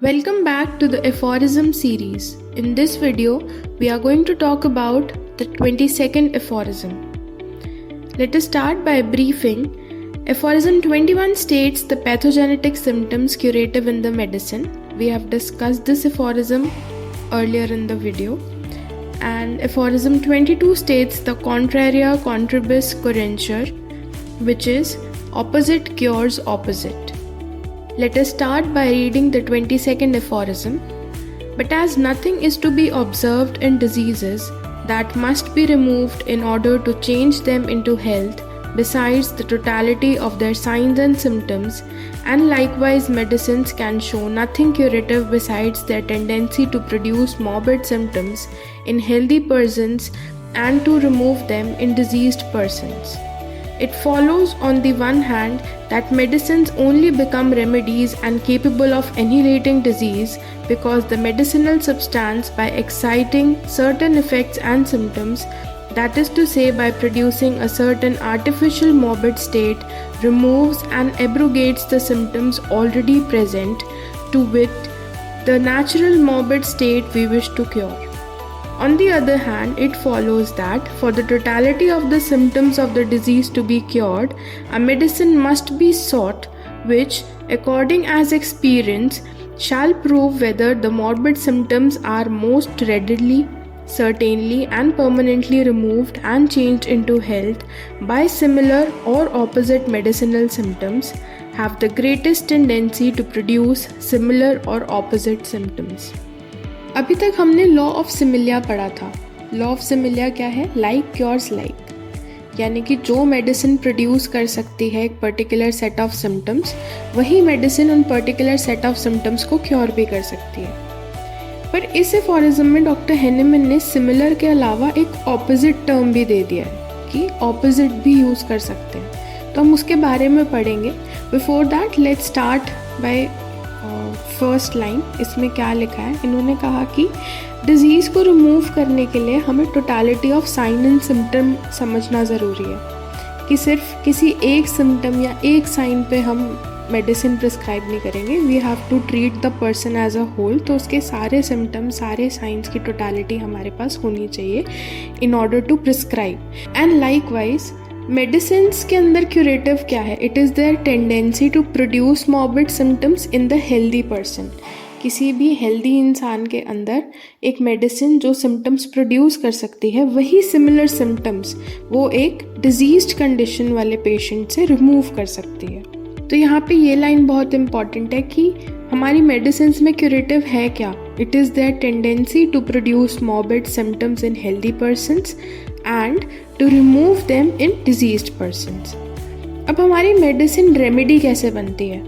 Welcome back to the aphorism series. In this video, we are going to talk about the 22nd aphorism. Let us start by briefing. Aphorism 21 states the pathogenetic symptoms curative in the medicine. We have discussed this aphorism earlier in the video. And aphorism 22 states the contraria contribus curentur, which is opposite cures opposite. Let us start by reading the 22nd aphorism. But as nothing is to be observed in diseases that must be removed in order to change them into health, besides the totality of their signs and symptoms, and likewise medicines can show nothing curative besides their tendency to produce morbid symptoms in healthy persons and to remove them in diseased persons. It follows on the one hand that medicines only become remedies and capable of annihilating disease because the medicinal substance, by exciting certain effects and symptoms, that is to say by producing a certain artificial morbid state, removes and abrogates the symptoms already present, to wit, the natural morbid state we wish to cure. On the other hand, it follows that for the totality of the symptoms of the disease to be cured, a medicine must be sought which, according as experience, shall prove whether the morbid symptoms are most readily, certainly and permanently removed and changed into health by similar or opposite medicinal symptoms, have the greatest tendency to produce similar or opposite symptoms. अभी तक हमने law of similia पढ़ा था. Law of similia क्या है? Like cures like, यानी कि जो मेडिसिन प्रोड्यूस कर सकती है एक पर्टिकुलर सेट ऑफ सिम्टम्स, वही मेडिसिन उन पर्टिकुलर सेट ऑफ सिम्टम्स को क्योर भी कर सकती है. पर इस एफोरिज्म में डॉक्टर हेनेमन ने सिमिलर के अलावा एक ऑपोजिट टर्म भी दे दिया है कि ऑपोजिट भी यूज़ कर सकते हैं. तो हम उसके बारे में पढ़ेंगे. Before that let's start by first line. इसमें क्या लिखा है? इन्होंने कहा कि डिजीज़ को रिमूव करने के लिए हमें totality of sine and symptom समझना ज़रूरी है, कि सिर्फ किसी एक सिम्टम या एक साइन पे हम मेडिसिन प्रिस्क्राइब नहीं करेंगे. We have to treat the person as a whole. तो उसके सारे सिम्टम, सारे साइंस की टोटलिटी हमारे पास होनी चाहिए in order to prescribe. And likewise medicines के अंदर क्यूरेटिव क्या है? It is there tendency to produce morbid symptoms in the healthy person. किसी भी हेल्दी इंसान के अंदर एक मेडिसिन जो सिम्टम्स प्रोड्यूस कर सकती है, वही सिमिलर सिम्टम्स वो एक डिजीज्ड कंडीशन वाले पेशेंट से रिमूव कर सकती है. तो यहाँ पे ये लाइन बहुत इंपॉर्टेंट है कि हमारी मेडिसिन्स में क्यूरेटिव है क्या? It is there tendency to produce morbid symptoms in healthy persons and to remove them in diseased persons. अब हमारी मेडिसिन रेमेडी कैसे बनती है?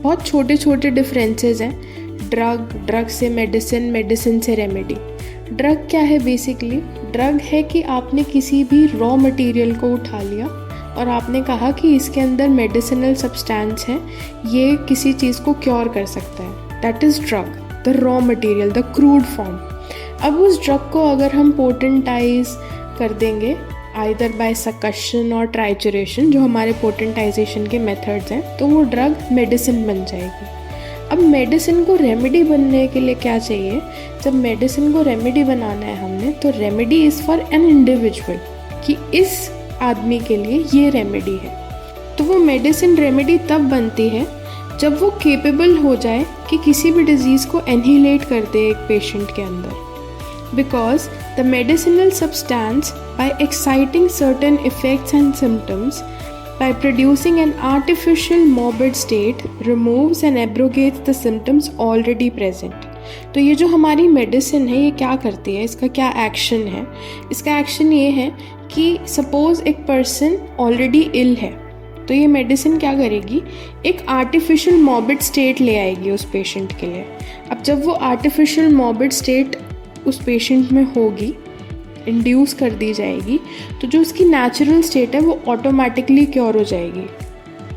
बहुत छोटे छोटे डिफरेंसेस हैं. ड्रग से मेडिसिन, मेडिसिन से रेमेडी. ड्रग क्या है? बेसिकली ड्रग है कि आपने किसी भी रॉ मटेरियल को उठा लिया और आपने कहा कि इसके अंदर मेडिसिनल सब्सटेंस है, ये किसी चीज़ को क्योर कर सकता है. That is drug, the raw material, the crude form. अब उस ड्रग को अगर हम पोटेंटाइज कर देंगे आइदर बाय सकशन और ट्राइचुरेशन, जो हमारे पोटेंटाइजेशन के मेथड्स हैं, तो वो ड्रग मेडिसिन बन जाएगी. अब मेडिसिन को रेमेडी बनने के लिए क्या चाहिए? जब मेडिसिन को रेमेडी बनाना है हमने, तो remedy is for an individual, कि इस आदमी के लिए ये रेमेडी है. तो वो मेडिसिन रेमेडी तब बनती है जब वो केपेबल हो जाए कि किसी भी डिजीज़ को एनहिलेट कर दे एक पेशेंट के अंदर. Because the medicinal substance, by exciting certain effects and symptoms, by producing an artificial morbid state, removes and abrogates the symptoms already present. तो ये जो हमारी मेडिसिन है, ये क्या करती है? इसका क्या एक्शन है? इसका एक्शन ये है कि सपोज एक पर्सन ऑलरेडी इल है, तो ये मेडिसिन क्या करेगी? एक आर्टिफिशियल मॉर्बिड स्टेट ले आएगी उस पेशेंट के लिए. अब जब वो आर्टिफिशियल मॉर्बिड स्टेट उस पेशेंट में होगी, इंड्यूस कर दी जाएगी, तो जो उसकी नेचुरल स्टेट है वो ऑटोमेटिकली क्योर हो जाएगी.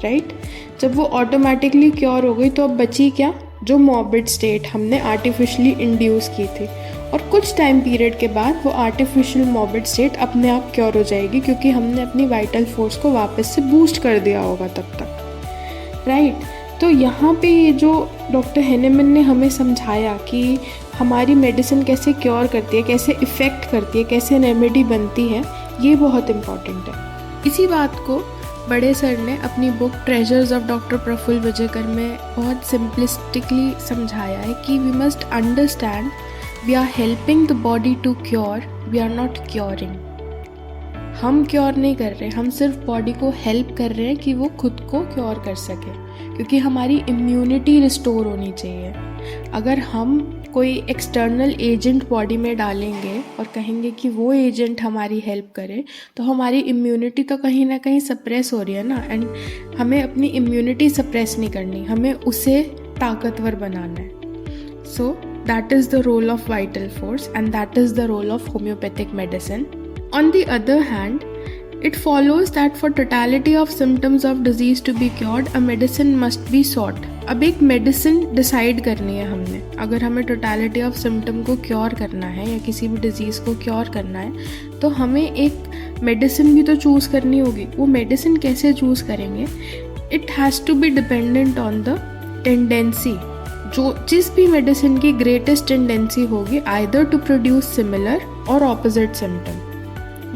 राइट? जब वो ऑटोमेटिकली क्योर हो गई तो अब बची क्या? जो मॉर्बिड स्टेट हमने आर्टिफिशियली इंड्यूस की थी. और कुछ टाइम पीरियड के बाद वो आर्टिफिशियल मॉर्बिड स्टेट अपने आप क्योर हो जाएगी, क्योंकि हमने अपनी वाइटल फोर्स को वापस से बूस्ट कर दिया होगा तब तक. राइट? तो यहाँ पे ये जो डॉक्टर हेनेमन ने हमें समझाया कि हमारी मेडिसिन कैसे क्योर करती है, कैसे इफ़ेक्ट करती है, कैसे रेमेडी बनती है, ये बहुत इम्पॉर्टेंट है। इसी बात को बड़े सर ने अपनी book treasures of doctor Prafull Vijayakar में बहुत सिंपलिस्टिकली समझाया है कि we must understand we are helping the body to cure, we are not curing. हम क्योर नहीं कर रहे, हम सिर्फ बॉडी को हेल्प कर रहे हैं कि वो खुद को क्योर कर सके, क्योंकि हमारी इम्यूनिटी रिस्टोर होनी चाहिए। अगर हम कोई एक्सटर्नल एजेंट बॉडी में डालेंगे और कहेंगे कि वो एजेंट हमारी हेल्प करे, तो हमारी इम्यूनिटी तो कहीं ना कहीं सप्रेस हो रही है ना। एंड हमें अपनी इम्यूनिटी सप्रेस नहीं करनी, हमें उसे ताकतवर बनाना है। So that is the role of vital force and that is the role of homeopathic medicine. On the other hand, it follows that for totality of symptoms of disease to be cured, a medicine must be sought. अब एक medicine decide करनी है हमने। अगर हमें totality of symptom को cure करना है या किसी भी डिजीज़ को क्योर करना है, तो हमें एक मेडिसिन भी तो चूज़ करनी होगी। वो मेडिसिन कैसे चूज़ करेंगे? It has to be dependent on the tendency. जो जिस भी मेडिसिन की ग्रेटेस्ट टेंडेंसी होगी आइदर टू प्रोड्यूस सिमिलर और ऑपोजिट सिम्टम,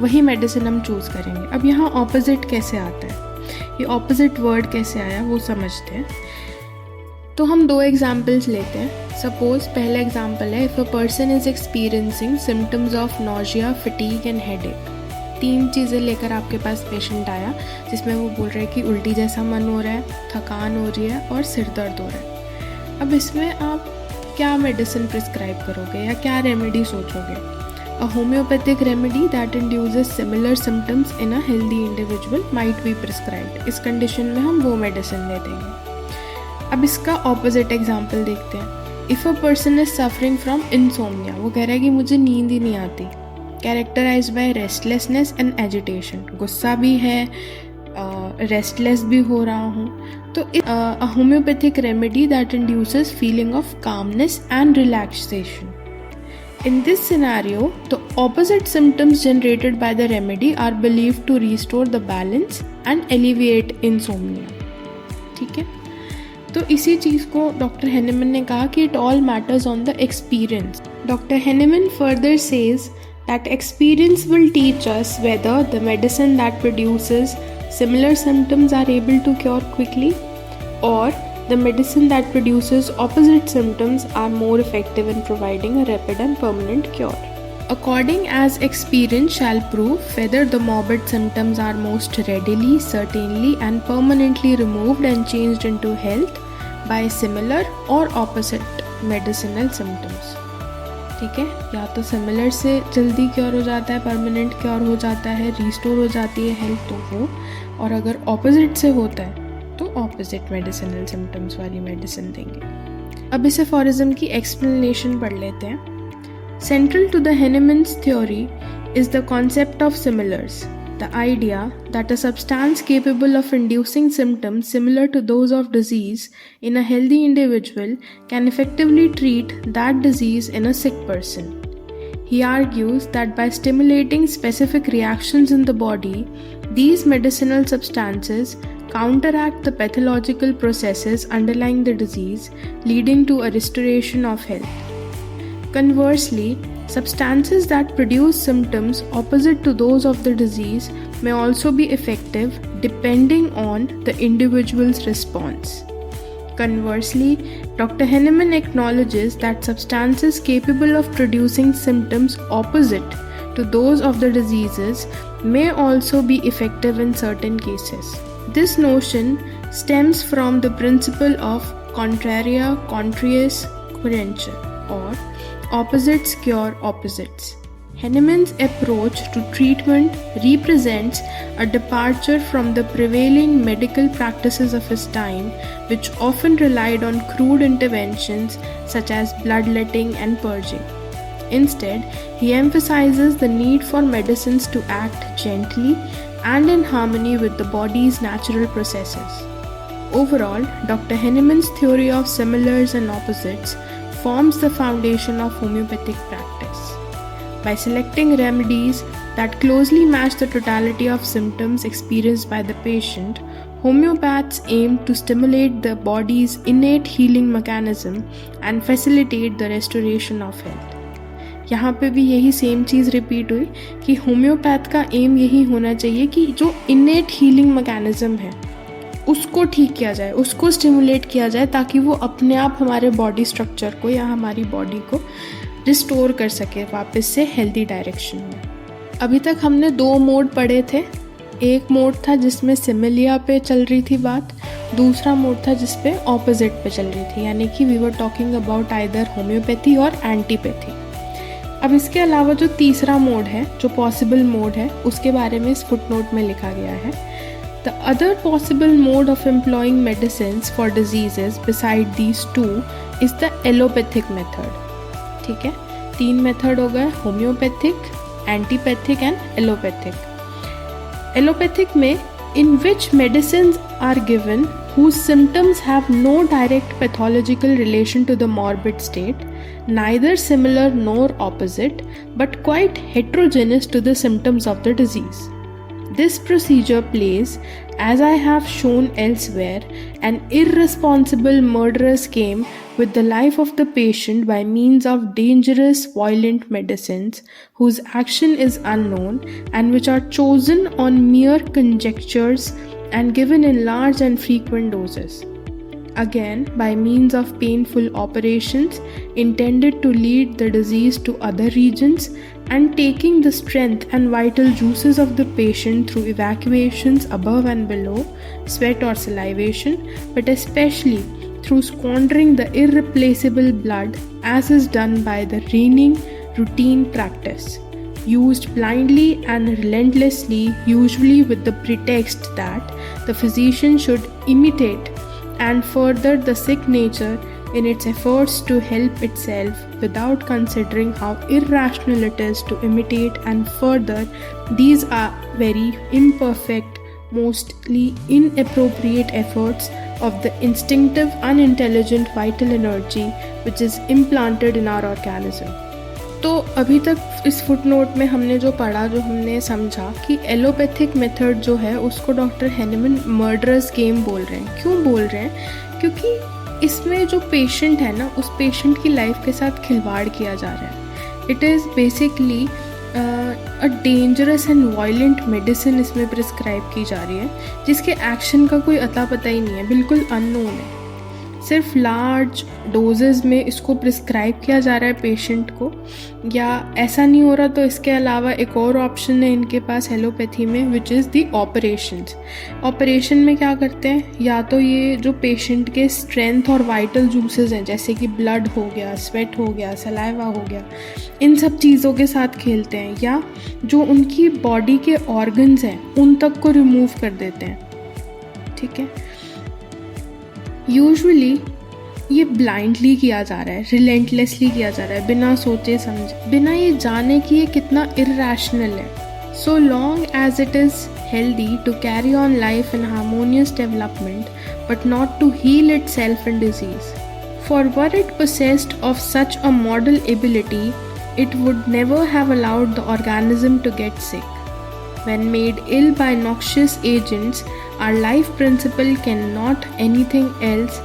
वही मेडिसिन हम चूज़ करेंगे। अब यहाँ ऑपोजिट कैसे आता है, ये ऑपोजिट वर्ड कैसे आया वो समझते हैं। तो हम दो एग्जाम्पल्स लेते हैं। सपोज पहला एग्जाम्पल है, if a person is experiencing symptoms of nausea, fatigue and headache. 3 चीज़ें लेकर आपके पास पेशेंट आया जिसमें वो बोल रहा है कि उल्टी जैसा मन हो रहा है, थकान हो रही है और सिर दर्द हो रहा है। अब इसमें आप क्या मेडिसिन प्रिस्क्राइब करोगे या क्या रेमेडी सोचोगे? A homeopathic remedy that induces similar symptoms in a healthy individual might be prescribed. इस कंडीशन में हम वो मेडिसिन दे देंगे। अब इसका ऑपोजिट एग्जाम्पल देखते हैं। If a person is suffering from insomnia, वो कह रहा है कि मुझे नींद ही नहीं आती, characterised by restlessness and agitation, गुस्सा भी है, रेस्टलेस भी हो रहा हूँ। तो a homeopathic remedy that induces feeling of calmness and relaxation. In this scenario, the opposite symptoms generated by the remedy are believed to restore the balance and alleviate insomnia. ठीक है, तो इसी चीज़ को डॉक्टर हेनेमन ने कहा कि it all matters on the experience. Dr. Henneman further says that experience will teach us whether the medicine that produces similar symptoms are able to cure quickly or the medicine that produces opposite symptoms are more effective in providing a rapid and permanent cure. According as experience shall prove whether the morbid symptoms are most readily, certainly and permanently removed and changed into health by similar or opposite medicinal symptoms. ठीक है, या तो similar से जल्दी cure हो जाता है, permanent cure हो जाता है, रिस्टोर हो जाती है हेल्थ, तो वो, और अगर ऑपोजिट से होता है तो ऑपोजिट मेडिसिनल सिम्टम्स वाली मेडिसिन देंगे। अब इस एफोरिज्म की एक्सप्लेनेशन पढ़ लेते हैं। Central to the Hahnemann's theory is the concept of similars, the idea that a substance capable of inducing symptoms similar to those of disease in a healthy individual can effectively treat that disease in a sick person. He argues that by stimulating specific reactions in the body, these medicinal substances counteract the pathological processes underlying the disease, leading to a restoration of health. Conversely, substances that produce symptoms opposite to those of the disease may also be effective depending on the individual's response. Conversely, Dr. Henneman acknowledges that substances capable of producing symptoms opposite to those of the diseases may also be effective in certain cases. This notion stems from the principle of contraria contrarius currentur, or opposites cure opposites. Henneman's approach to treatment represents a departure from the prevailing medical practices of his time, which often relied on crude interventions such as bloodletting and purging. Instead, he emphasizes the need for medicines to act gently and in harmony with the body's natural processes. Overall, Dr. Henneman's theory of similars and opposites forms the foundation of homeopathic practice. By selecting remedies that closely match the totality of symptoms experienced by the patient, Homeopaths aim to stimulate the body's innate healing mechanism and facilitate the restoration of health. यहाँ पे भी यही same चीज़ repeat हुई कि homeopath का M यही होना चाहिए कि जो इनेट हीलिंग मैकेनिज्म है उसको ठीक किया जाए, उसको स्टिमुलेट किया जाए ताकि वो अपने आप हमारे बॉडी स्ट्रक्चर को या हमारी बॉडी को रिस्टोर कर सके वापस से हेल्दी डायरेक्शन में। अभी तक हमने 2 मोड पढ़े थे। एक मोड था जिसमें सिमिलिया पे चल रही थी बात, दूसरा मोड था जिस पे ऑपोजिट पे चल रही थी, यानी कि we were talking about either homeopathy और एंटीपैथी। अब इसके अलावा जो तीसरा मोड है, जो पॉसिबल मोड है, उसके बारे में इस फुटनोट में लिखा गया है। The other possible mode of employing medicines for diseases beside these 2 is the allopathic method. ठीक है, 3 मेथड हो गए, homeopathic, antipathic and allopathic. Allopathic में in which medicines are given whose symptoms have no direct pathological relation to the morbid state, neither similar nor opposite, but quite heterogeneous to the symptoms of the disease. This procedure plays, as I have shown elsewhere, an irresponsible murderous game with the life of the patient by means of dangerous, violent medicines whose action is unknown and which are chosen on mere conjectures and given in large and frequent doses. Again, by means of painful operations intended to lead the disease to other regions and taking the strength and vital juices of the patient through evacuations above and below, sweat or salivation, but especially through squandering the irreplaceable blood as is done by the reigning routine practice, used blindly and relentlessly, usually with the pretext that the physician should imitate and further the sick nature in its efforts to help itself without considering how irrational it is to imitate and further these are very imperfect, mostly inappropriate efforts of the instinctive, unintelligent vital energy which is implanted in our organism. तो अभी तक इस footnote में हमने जो पढ़ा, जो हमने समझा कि एलोपैथिक मेथड जो है उसको डॉक्टर हैनिमन मर्डरस गेम बोल रहे हैं। क्यों बोल रहे हैं? क्योंकि इसमें जो पेशेंट है ना, उस पेशेंट की लाइफ के साथ खिलवाड़ किया जा रहा है। It is basically a dangerous and violent medicine इसमें प्रिस्क्राइब की जा रही है जिसके एक्शन का कोई अता पता ही नहीं है, बिल्कुल अननोन है। सिर्फ लार्ज डोजेज़ में इसको प्रिस्क्राइब किया जा रहा है पेशेंट को, या ऐसा नहीं हो रहा तो इसके अलावा एक और ऑप्शन है इनके पास एलोपैथी में, which is the operations. Operation में क्या करते हैं, या तो ये जो पेशेंट के स्ट्रेंथ और वाइटल जूसेस हैं जैसे कि ब्लड हो गया, स्वेट हो गया, सलाइवा हो गया, इन सब चीज़ों के साथ खेलते हैं, या जो उनकी बॉडी के ऑर्गन्स हैं उन तक को रिमूव कर देते हैं। ठीक है, यूजुअली ये ब्लाइंडली किया जा रहा है, रिलेंटलेसली किया जा रहा है, बिना सोचे समझे, बिना ये जाने कि ये कितना इरैशनल है। So long as it is healthy to carry on life in harmonious development, but not to heal itself in disease. For were it possessed of such a model ability, it would never have allowed the organism to get sick. When made ill by noxious agents, our life principle cannot anything else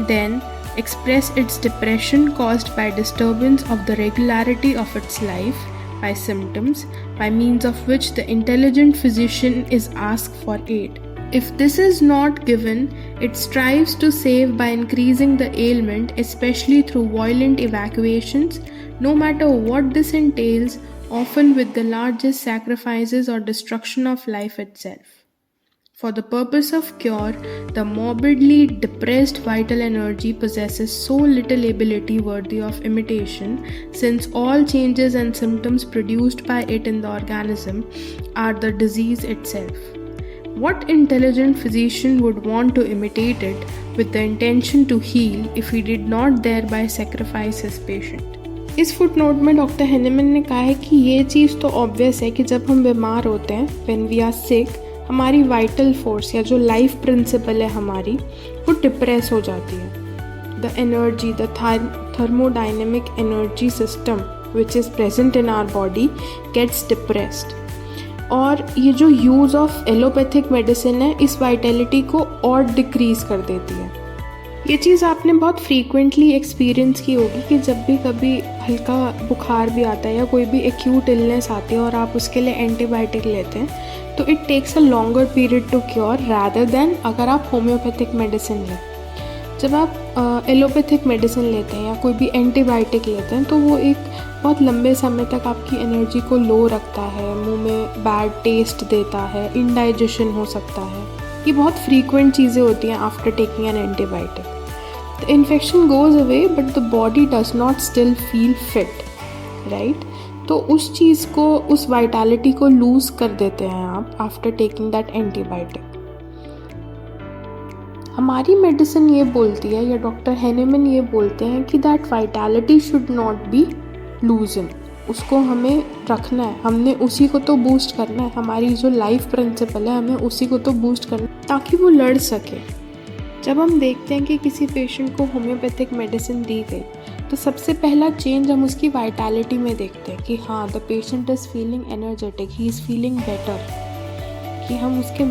than express its depression caused by disturbance of the regularity of its life by symptoms, by means of which the intelligent physician is asked for aid. If this is not given, it strives to save by increasing the ailment, especially through violent evacuations, no matter what this entails, often with the largest sacrifices or destruction of life itself. For the purpose of cure, the morbidly depressed vital energy possesses so little ability worthy of imitation, since all changes and symptoms produced by it in the organism are the disease itself. What intelligent physician would want to imitate it with the intention to heal if he did not thereby sacrifice his patient? इस footnote में doctor हैनिमन ने कहा है कि ये चीज़ तो obvious है कि जब हम बीमार होते हैं, व्हेन वी आर सिक, हमारी वाइटल फोर्स या जो लाइफ प्रिंसिपल है हमारी, वो डिप्रेस हो जाती है। The energy, the thermodynamic energy system which is present in our body gets depressed. और ये जो यूज़ ऑफ एलोपैथिक मेडिसिन है इस वाइटैलिटी को और डिक्रीज़ कर देती है। ये चीज़ आपने बहुत फ्रीक्वेंटली एक्सपीरियंस की होगी कि जब भी कभी हल्का बुखार भी आता है या कोई भी एक्यूट इलनेस आती है और आप उसके लिए एंटीबायोटिक लेते हैं तो it takes a longer period to cure rather than अगर आप होम्योपैथिक मेडिसिन लें। जब आप एलोपैथिक मेडिसिन लेते हैं या कोई भी एंटीबायोटिक लेते हैं तो वो एक बहुत लंबे समय तक आपकी एनर्जी को लो रखता है, मुंह में बैड टेस्ट देता है, इंडाइजेशन हो सकता है। ये बहुत फ्रीक्वेंट चीज़ें होती हैं after taking an antibiotic. The infection goes away but the body does not still feel fit, right? तो उस चीज़ को, उस वाइटैलिटी को लूज़ कर देते हैं आप आफ्टर टेकिंग दैट एंटीबायोटिक। हमारी मेडिसिन ये बोलती है या डॉक्टर हैनेमन ये बोलते हैं कि that vitality should not be लूजन, उसको हमें रखना है, हमने उसी को तो बूस्ट करना है। हमारी जो लाइफ प्रिंसिपल है हमें उसी को तो बूस्ट करना है ताकि वो लड़ सके। जब हम देखते हैं कि किसी पेशेंट को होम्योपैथिक मेडिसिन दी गई तो सबसे पहला चेंज हम उसकी वाइटैलिटी में देखते हैं कि हाँ, the patient is feeling energetic, he is feeling better, कि हम उसके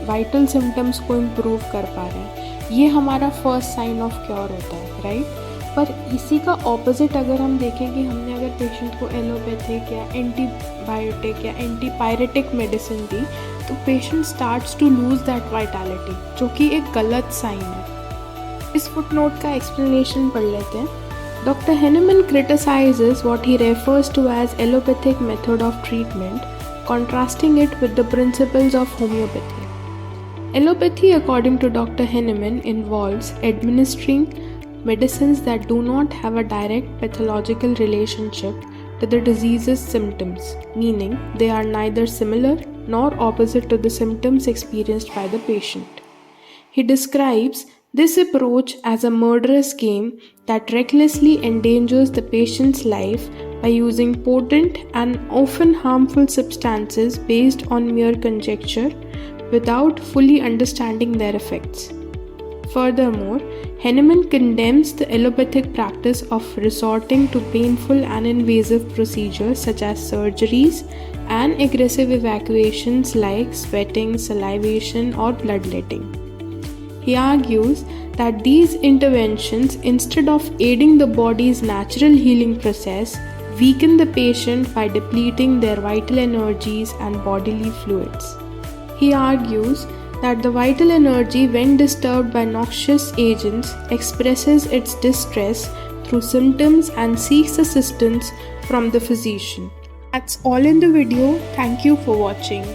वाइटल सिम्टम्स को इम्प्रूव कर पा रहे हैं। ये हमारा फर्स्ट साइन ऑफ क्योर होता है, राइट? पर इसी का ऑपोजिट अगर हम देखें कि हमने अगर पेशेंट को एलोपैथिक या एंटीबायोटिक या एंटीपायरेटिक मेडिसिन दी तो patient starts to lose that vitality, जो कि एक गलत साइन है। इस फुटनोट का एक्सप्लेनेशन पढ़ लेते हैं। Dr. Henneman criticizes what he refers to as allopathic method of treatment, contrasting it with the principles of homeopathy. Allopathy, according to Dr. Henneman, involves administering medicines that do not have a direct pathological relationship to the disease's symptoms, meaning they are neither similar nor opposite to the symptoms experienced by the patient. He describes this approach as a murderous game that recklessly endangers the patient's life by using potent and often harmful substances based on mere conjecture without fully understanding their effects. Furthermore, Henneman condemns the allopathic practice of resorting to painful and invasive procedures such as surgeries and aggressive evacuations like sweating, salivation, or bloodletting. He argues that these interventions, instead of aiding the body's natural healing process, weaken the patient by depleting their vital energies and bodily fluids. He argues that the vital energy, when disturbed by noxious agents, expresses its distress through symptoms and seeks assistance from the physician. That's all in the video. Thank you for watching.